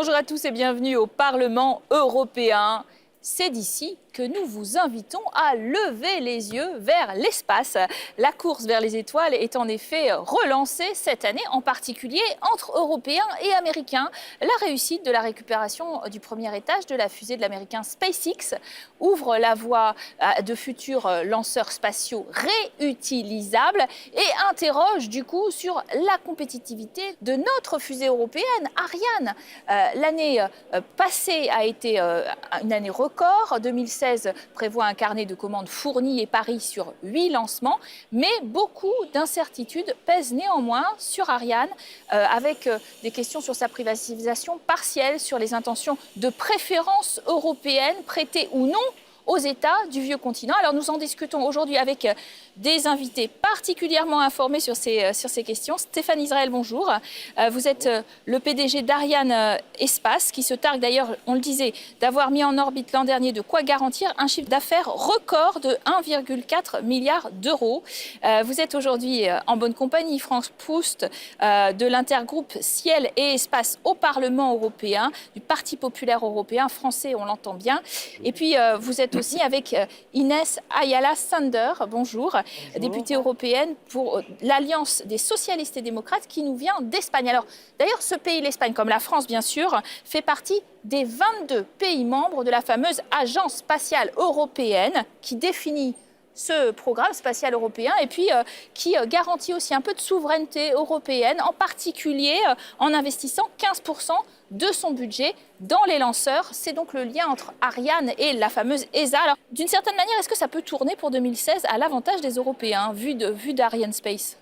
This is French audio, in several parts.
Bonjour à tous et bienvenue au Parlement européen. C'est d'ici que nous vous invitons à lever les yeux vers l'espace. La course vers les étoiles est en effet relancée cette année, en particulier entre Européens et Américains. La réussite de la récupération du premier étage de la fusée de l'américain SpaceX ouvre la voie à de futurs lanceurs spatiaux réutilisables et interroge du coup sur la compétitivité de notre fusée européenne, Ariane. L'année passée a été une année record. 2016 prévoit un carnet de commandes fourni et pari sur 8 lancements, mais beaucoup d'incertitudes pèsent néanmoins sur Ariane, avec des questions sur sa privatisation partielle, sur les intentions de préférence européenne prêtées ou non aux États du vieux continent. Alors nous en discutons aujourd'hui avec des invités particulièrement informés sur ces questions. Stéphane Israël, bonjour. Vous êtes le PDG d'Ariane Espace, qui se targue d'ailleurs, on le disait, d'avoir mis en orbite l'an dernier de quoi garantir un chiffre d'affaires record de 1,4 milliard d'euros. Vous êtes aujourd'hui en bonne compagnie, Franck Proust, de l'intergroupe Ciel et Espace au Parlement européen, du Parti populaire européen français, on l'entend bien. Et puis vous êtes aussi avec Inès Ayala Sander, bonjour, députée européenne pour l'Alliance des socialistes et démocrates qui nous vient d'Espagne. Alors d'ailleurs, ce pays, l'Espagne, comme la France bien sûr, fait partie des 22 pays membres de la fameuse Agence spatiale européenne qui définit ce programme spatial européen et puis qui garantit aussi un peu de souveraineté européenne, en particulier en investissant 15% de son budget dans les lanceurs. C'est donc le lien entre Ariane et la fameuse ESA. Alors, d'une certaine manière, est-ce que ça peut tourner pour 2016 à l'avantage des Européens, vu d'Ariane Space ?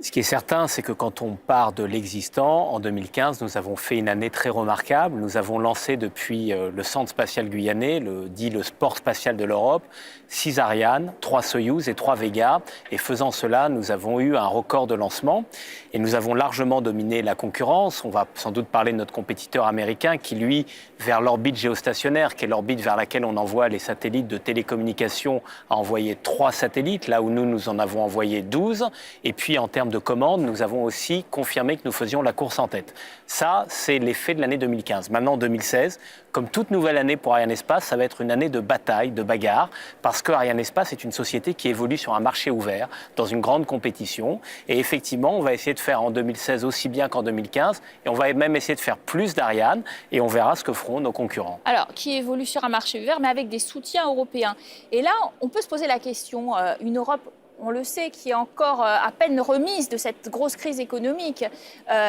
Ce qui est certain, c'est que quand on part de l'existant, en 2015, nous avons fait une année très remarquable. Nous avons lancé depuis le centre spatial guyanais, le sport spatial de l'Europe, 6 Ariane, 3 Soyouz et 3 Vega. Et faisant cela, nous avons eu un record de lancement. Et nous avons largement dominé la concurrence. On va sans doute parler de notre compétiteur américain qui, lui, vers l'orbite géostationnaire, qui est l'orbite vers laquelle on envoie les satellites de télécommunication, a envoyé 3 satellites, là où nous en avons envoyé 12. Et puis, en termes de commandes, nous avons aussi confirmé que nous faisions la course en tête. Ça, c'est l'effet de l'année 2015. Maintenant, 2016, comme toute nouvelle année pour Ariane Espace, ça va être une année de bataille, de bagarre, parce que Ariane Espace est une société qui évolue sur un marché ouvert, dans une grande compétition. Et effectivement, on va essayer de faire en 2016 aussi bien qu'en 2015, et on va même essayer de faire plus d'Ariane, et on verra ce que feront nos concurrents. Alors, qui évolue sur un marché ouvert, mais avec des soutiens européens. Et là, on peut se poser la question, une Europe, on le sait, qui est encore à peine remise de cette grosse crise économique.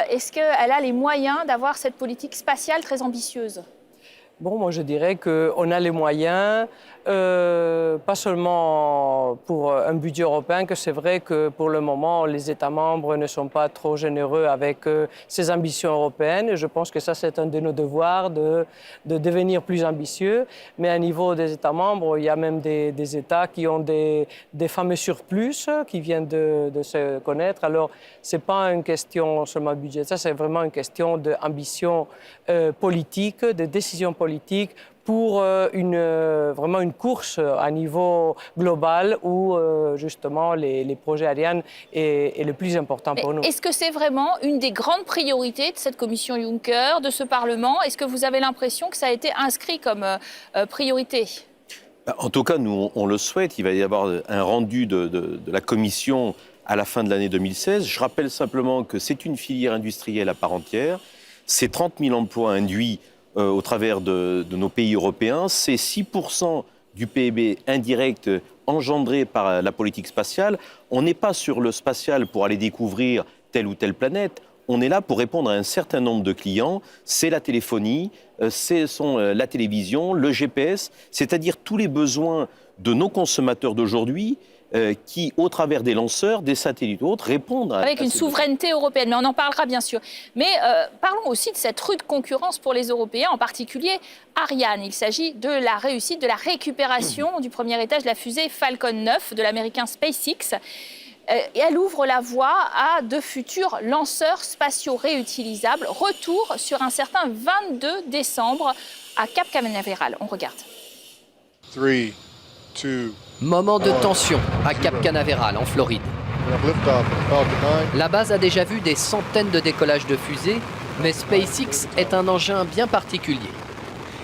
Est-ce qu'elle a les moyens d'avoir cette politique spatiale très ambitieuse ? Bon, moi je dirais qu'on a les moyens, pas seulement pour un budget européen, que c'est vrai que pour le moment les États membres ne sont pas trop généreux avec ces ambitions européennes. Je pense que ça c'est un de nos devoirs de devenir plus ambitieux. Mais à niveau des États membres, il y a même des États qui ont des fameux surplus qui viennent de se connaître. Alors c'est pas une question seulement budgétaire, c'est vraiment une question d'ambition politique, de décision politique pour vraiment une course à niveau global où justement les projets Ariane est le plus important pour nous. Est-ce que c'est vraiment une des grandes priorités de cette commission Juncker, de ce Parlement ? Est-ce que vous avez l'impression que ça a été inscrit comme priorité ? En tout cas, nous, on le souhaite. Il va y avoir un rendu de la commission à la fin de l'année 2016. Je rappelle simplement que c'est une filière industrielle à part entière. C'est 30 000 emplois induits au travers de nos pays européens. C'est 6% du PIB indirect engendré par la politique spatiale. On n'est pas sur le spatial pour aller découvrir telle ou telle planète. On est là pour répondre à un certain nombre de clients. C'est la téléphonie, c'est la télévision, le GPS, c'est-à-dire tous les besoins de nos consommateurs d'aujourd'hui qui, au travers des lanceurs, des satellites ou autres, répondent avec une souveraineté européenne. Mais on en parlera bien sûr. Mais parlons aussi de cette rude concurrence pour les Européens, en particulier Ariane. Il s'agit de la réussite de la récupération du premier étage de la fusée Falcon 9 de l'américain SpaceX. Et elle ouvre la voie à de futurs lanceurs spatiaux réutilisables. Retour sur un certain 22 décembre à Cap Canaveral. On regarde. 3, 2, Moment de tension à Cap Canaveral, en Floride. La base a déjà vu des centaines de décollages de fusées, Mais SpaceX est un engin bien particulier.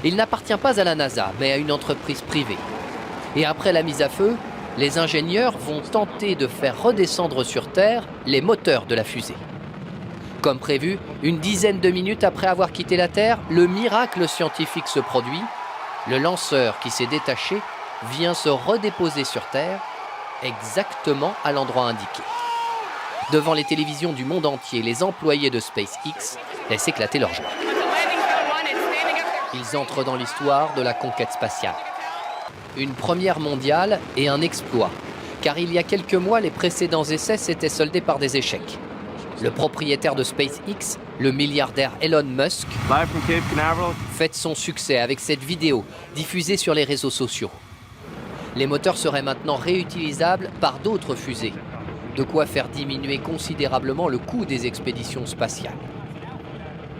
Il n'appartient pas à la NASA, mais à une entreprise privée. Et après la mise à feu, les ingénieurs vont tenter de faire redescendre sur Terre les moteurs de la fusée. Comme prévu, une dizaine de minutes après avoir quitté la Terre, le miracle scientifique se produit. Le lanceur qui s'est détaché vient se redéposer sur Terre, exactement à l'endroit indiqué. Devant les télévisions du monde entier, les employés de SpaceX laissent éclater leur joie. Ils entrent dans l'histoire de la conquête spatiale. Une première mondiale et un exploit, car il y a quelques mois, les précédents essais s'étaient soldés par des échecs. Le propriétaire de SpaceX, le milliardaire Elon Musk, fête son succès avec cette vidéo diffusée sur les réseaux sociaux. Les moteurs seraient maintenant réutilisables par d'autres fusées, de quoi faire diminuer considérablement le coût des expéditions spatiales.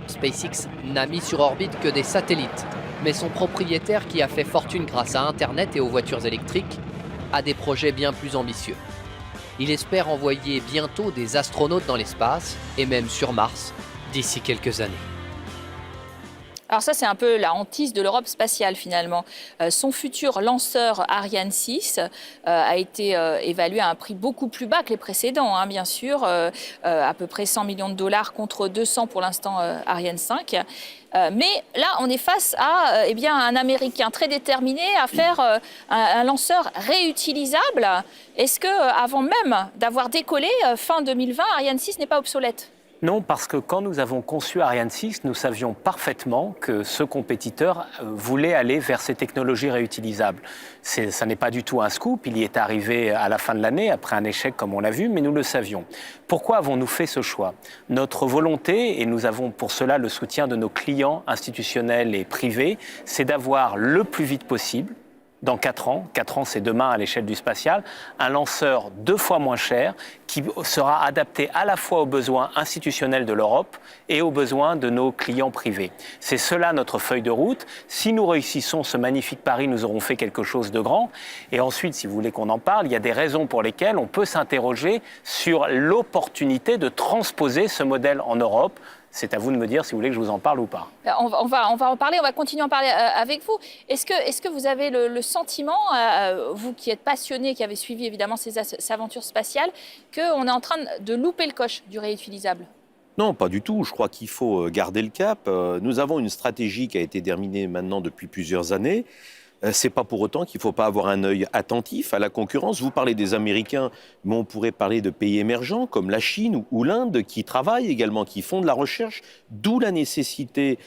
SpaceX n'a mis sur orbite que des satellites, mais son propriétaire, qui a fait fortune grâce à Internet et aux voitures électriques, a des projets bien plus ambitieux. Il espère envoyer bientôt des astronautes dans l'espace, et même sur Mars, d'ici quelques années. Alors ça, c'est un peu la hantise de l'Europe spatiale, finalement. Son futur lanceur Ariane 6 a été évalué à un prix beaucoup plus bas que les précédents, hein, bien sûr, à peu près 100 millions de dollars contre 200 pour l'instant Ariane 5. Mais là, on est face à un Américain très déterminé à faire un lanceur réutilisable. Est-ce qu'avant même d'avoir décollé, fin 2020, Ariane 6 n'est pas obsolète ? Non, parce que quand nous avons conçu Ariane 6, nous savions parfaitement que ce compétiteur voulait aller vers ces technologies réutilisables. Ça n'est pas du tout un scoop, il y est arrivé à la fin de l'année, après un échec comme on l'a vu, mais nous le savions. Pourquoi avons-nous fait ce choix ? Notre volonté, et nous avons pour cela le soutien de nos clients institutionnels et privés, c'est d'avoir le plus vite possible, dans 4 ans c'est demain à l'échelle du spatial, un lanceur 2 fois moins cher qui sera adapté à la fois aux besoins institutionnels de l'Europe et aux besoins de nos clients privés. C'est cela notre feuille de route. Si nous réussissons ce magnifique pari, nous aurons fait quelque chose de grand. Et ensuite, si vous voulez qu'on en parle, il y a des raisons pour lesquelles on peut s'interroger sur l'opportunité de transposer ce modèle en Europe. C'est à vous de me dire si vous voulez que je vous en parle ou pas. On va en parler, on va continuer à en parler avec vous. Est-ce que vous avez le sentiment, vous qui êtes passionné, qui avez suivi évidemment ces aventures spatiales, qu'on est en train de louper le coche du réutilisable ? Non, pas du tout. Je crois qu'il faut garder le cap. Nous avons une stratégie qui a été terminée maintenant depuis plusieurs années. C'est pas pour autant qu'il ne faut pas avoir un œil attentif à la concurrence. Vous parlez des Américains, mais on pourrait parler de pays émergents comme la Chine ou l'Inde qui travaillent également, qui font de la recherche, d'où la nécessité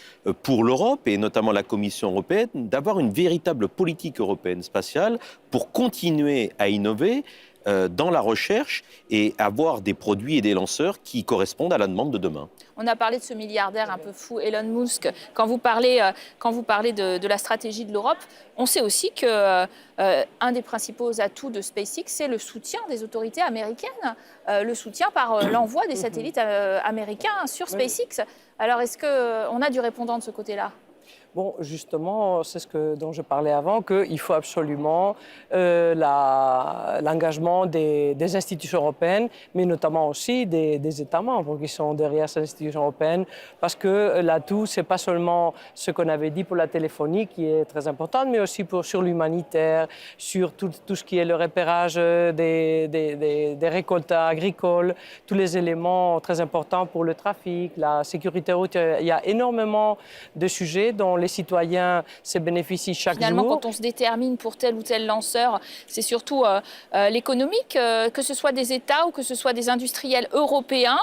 pour l'Europe et notamment la Commission européenne d'avoir une véritable politique européenne spatiale pour continuer à innover dans la recherche et avoir des produits et des lanceurs qui correspondent à la demande de demain. On a parlé de ce milliardaire un peu fou, Elon Musk. Quand vous parlez de la stratégie de l'Europe, on sait aussi qu'un des principaux atouts de SpaceX, c'est le soutien des autorités américaines, le soutien par l'envoi des satellites américains sur SpaceX. Alors, est-ce qu'on a du répondant de ce côté-là ? Bon, justement, c'est dont je parlais avant, qu'il faut absolument l'engagement des institutions européennes, mais notamment aussi des États membres qui sont derrière ces institutions européennes, parce que l'atout, ce n'est pas seulement ce qu'on avait dit pour la téléphonie, qui est très importante, mais aussi sur l'humanitaire, sur tout ce qui est le repérage des récoltes agricoles, tous les éléments très importants pour le trafic, la sécurité routière. Il y a énormément de sujets dont les citoyens se bénéficient chaque jour. Finalement, quand on se détermine pour tel ou tel lanceur, c'est surtout l'économique, que ce soit des États ou que ce soit des industriels européens.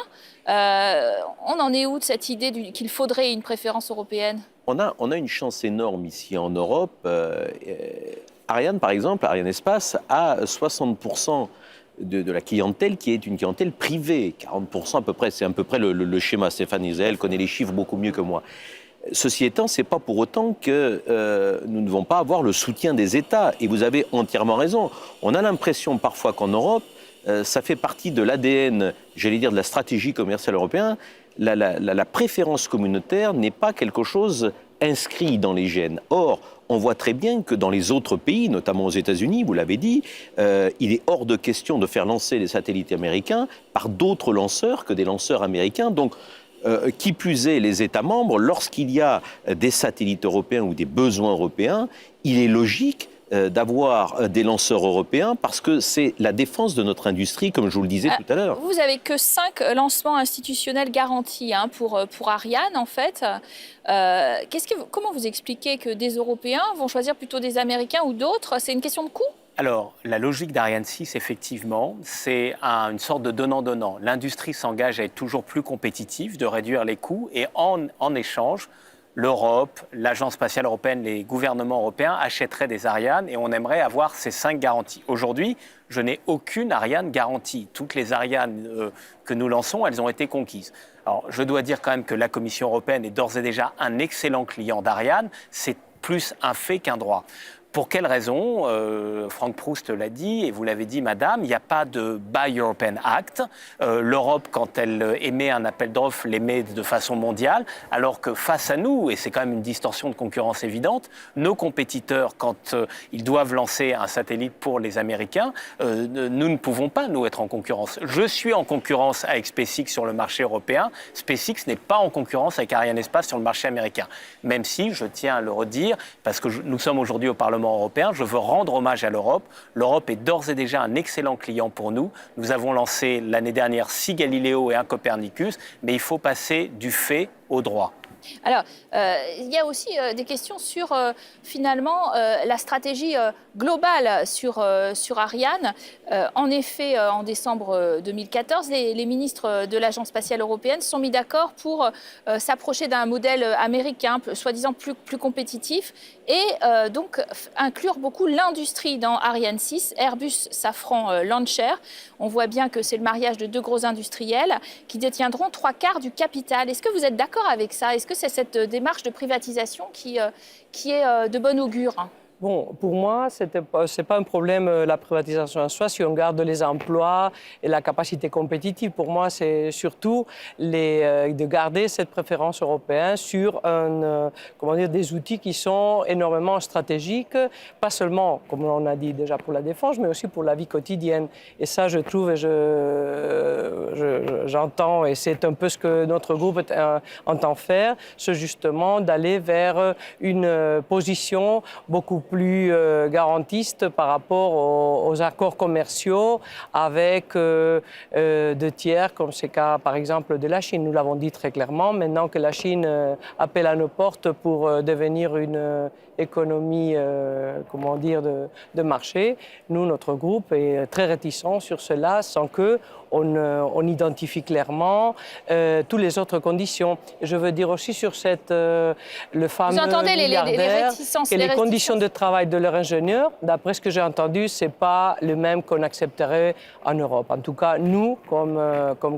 On en est où de cette idée qu'il faudrait une préférence européenne ? On a une chance énorme ici en Europe. Ariane, par exemple, Ariane Espace a 60% de la clientèle qui est une clientèle privée. 40% à peu près, c'est à peu près le schéma. Stéphane Israël connaît les chiffres beaucoup mieux que moi. Ceci étant, ce n'est pas pour autant que nous ne devons pas avoir le soutien des États. Et vous avez entièrement raison. On a l'impression parfois qu'en Europe, ça fait partie de l'ADN, j'allais dire, de la stratégie commerciale européenne. La préférence communautaire n'est pas quelque chose inscrit dans les gènes. Or, on voit très bien que dans les autres pays, notamment aux États-Unis, vous l'avez dit, il est hors de question de faire lancer les satellites américains par d'autres lanceurs que des lanceurs américains. Donc, Qui plus est, les États membres, lorsqu'il y a des satellites européens ou des besoins européens, il est logique d'avoir des lanceurs européens parce que c'est la défense de notre industrie, comme je vous le disais tout à l'heure. Vous n'avez que 5 lancements institutionnels garantis pour Ariane, en fait. Comment vous expliquez que des Européens vont choisir plutôt des Américains ou d'autres? C'est une question de coût? Alors, la logique d'Ariane 6, effectivement, c'est une sorte de donnant-donnant. L'industrie s'engage à être toujours plus compétitive, de réduire les coûts, et en échange, l'Europe, l'Agence spatiale européenne, les gouvernements européens achèteraient des Ariane et on aimerait avoir ces 5 garanties. Aujourd'hui, je n'ai aucune Ariane garantie. Toutes les Ariane que nous lançons, elles ont été conquises. Alors, je dois dire quand même que la Commission européenne est d'ores et déjà un excellent client d'Ariane. C'est plus un fait qu'un droit. Pour quelle raison? Franck Proust l'a dit, et vous l'avez dit, madame, il n'y a pas de Buy European Act. L'Europe, quand elle émet un appel d'offres, l'émet de façon mondiale, alors que face à nous, et c'est quand même une distorsion de concurrence évidente, nos compétiteurs, quand ils doivent lancer un satellite pour les Américains, nous ne pouvons pas, nous, être en concurrence. Je suis en concurrence avec SpaceX sur le marché européen. SpaceX n'est pas en concurrence avec Arianespace sur le marché américain. Même si, je tiens à le redire, parce que nous sommes aujourd'hui au Parlement européen, je veux rendre hommage à l'Europe. L'Europe est d'ores et déjà un excellent client pour nous. Nous avons lancé l'année dernière 6 Galileo et 1 Copernicus, mais il faut passer du fait au droit. Alors, il y a aussi des questions sur, finalement, la stratégie globale sur Ariane. En effet, en décembre 2014, les ministres de l'Agence spatiale européenne se sont mis d'accord pour s'approcher d'un modèle américain, soi-disant plus compétitif, et donc inclure beaucoup l'industrie dans Ariane 6, Airbus, Safran, Launcher. On voit bien que c'est le mariage de 2 gros industriels qui détiendront 3/4 du capital. Est-ce que vous êtes d'accord avec ça? Est-ce que c'est cette démarche de privatisation qui est de bon augure? Bon, pour moi, ce n'est pas un problème la privatisation en soi, si on garde les emplois et la capacité compétitive. Pour moi, c'est surtout de garder cette préférence européenne sur des outils qui sont énormément stratégiques, pas seulement, comme on a dit déjà, pour la défense, mais aussi pour la vie quotidienne. Et ça, je trouve, et j'entends, et c'est un peu ce que notre groupe entend faire, c'est justement d'aller vers une position beaucoup plus garantiste par rapport aux accords commerciaux avec de tiers, comme c'est le cas par exemple de la Chine. Nous l'avons dit très clairement, maintenant que la Chine appelle à nos portes pour devenir une économie de marché, nous, notre groupe, est très réticent sur cela sans qu'on identifie clairement toutes les autres conditions. Je veux dire aussi sur le fameux Vous entendez milliardaire, les réticences, que les conditions de travail de leur ingénieur, d'après ce que j'ai entendu, ce n'est pas le même qu'on accepterait en Europe. En tout cas, nous, comme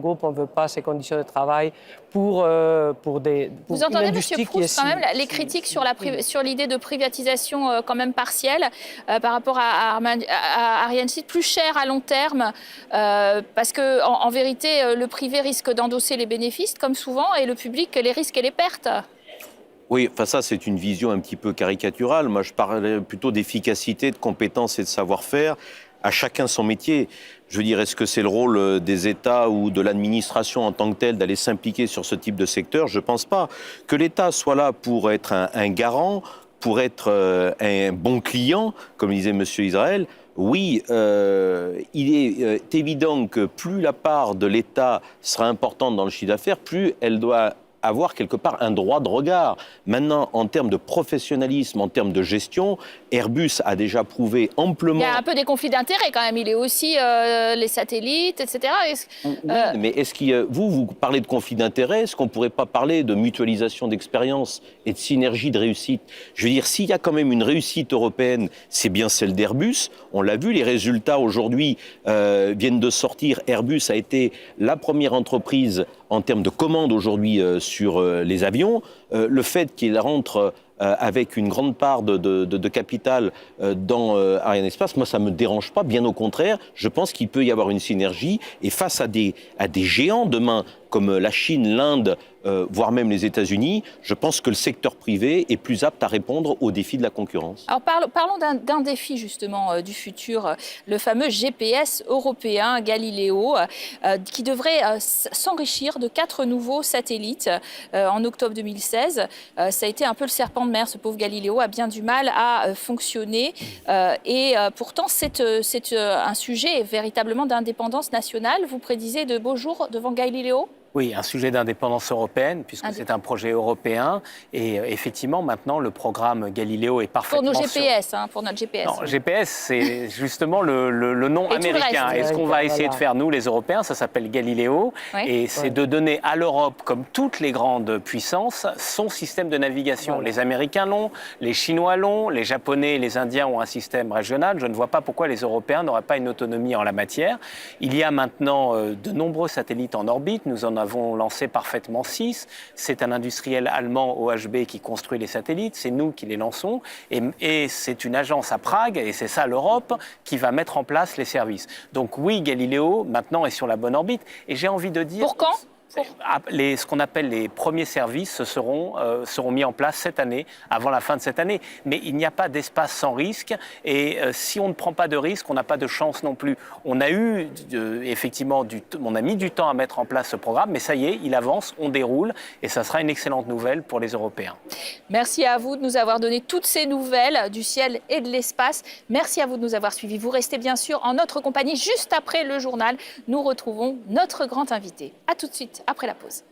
groupe, on ne veut pas ces conditions de travail pour Vous entendez, M. Proust, quand même, les critiques sur l'idée de privatisation quand même partielle par rapport à Ariane 6, plus cher à long terme, parce que en vérité, le privé risque d'endosser les bénéfices, comme souvent, et le public les risques et les pertes. Oui, enfin ça c'est une vision un petit peu caricaturale. Moi je parlais plutôt d'efficacité, de compétence et de savoir-faire. À chacun son métier. Je veux dire, est-ce que c'est le rôle des États ou de l'administration en tant que telle d'aller s'impliquer sur ce type de secteur? Je ne pense pas. Que l'État soit là pour être un garant, pour être un bon client, comme disait M. Israël, oui, il est évident que plus la part de l'État sera importante dans le chiffre d'affaires, plus elle doit avoir quelque part un droit de regard. Maintenant, en termes de professionnalisme, en termes de gestion, Airbus a déjà prouvé amplement... Il y a un peu des conflits d'intérêts quand même. Il est aussi les satellites, etc. Oui, mais est-ce vous parlez de conflits d'intérêts, est-ce qu'on ne pourrait pas parler de mutualisation d'expérience et de synergie de réussite? Je veux dire, s'il y a quand même une réussite européenne, c'est bien celle d'Airbus. On l'a vu, les résultats aujourd'hui viennent de sortir. Airbus a été la première entreprise en termes de commandes aujourd'hui sur les avions. Le fait qu'il rentre avec une grande part de capital dans Arianespace, moi, ça ne me dérange pas. Bien au contraire, je pense qu'il peut y avoir une synergie. Et face à des géants demain, comme la Chine, l'Inde, voire même les États-Unis, je pense que le secteur privé est plus apte à répondre aux défis de la concurrence. Alors parlons d'un défi justement du futur, le fameux GPS européen Galileo, qui devrait s'enrichir de 4 nouveaux satellites en octobre 2016. Ça a été un peu le serpent de mer, ce pauvre Galileo a bien du mal à fonctionner. Et pourtant, c'est un sujet véritablement d'indépendance nationale. Vous prédisez de beaux jours devant Galileo ? Oui, un sujet d'indépendance européenne, puisque c'est un projet européen. Et effectivement, maintenant, le programme Galileo est parfaitement... Pour nos GPS, pour notre GPS. Non, GPS, c'est justement le nom américain. Et ce qu'on va essayer de faire, nous, les Européens, ça s'appelle Galileo. Oui. Et c'est de donner à l'Europe, comme toutes les grandes puissances, son système de navigation. Voilà. Les Américains l'ont, les Chinois l'ont, les Japonais et les Indiens ont un système régional. Je ne vois pas pourquoi les Européens n'auraient pas une autonomie en la matière. Il y a maintenant de nombreux satellites en orbite. Nous en avons lancé parfaitement 6. C'est un industriel allemand, OHB, qui construit les satellites. C'est nous qui les lançons. Et c'est une agence à Prague, et c'est ça l'Europe, qui va mettre en place les services. Donc oui, Galileo, maintenant, est sur la bonne orbite. Et j'ai envie de dire... Pour quand ? Ce qu'on appelle les premiers services seront mis en place cette année, avant la fin de cette année. Mais il n'y a pas d'espace sans risque. Et si on ne prend pas de risque, on n'a pas de chance non plus. On a eu, effectivement, on a mis du temps à mettre en place ce programme, mais ça y est, il avance, on déroule. Et ça sera une excellente nouvelle pour les Européens. Merci à vous de nous avoir donné toutes ces nouvelles du ciel et de l'espace. Merci à vous de nous avoir suivis. Vous restez bien sûr en notre compagnie. Juste après le journal, nous retrouvons notre grand invité. À tout de suite. Après la pause.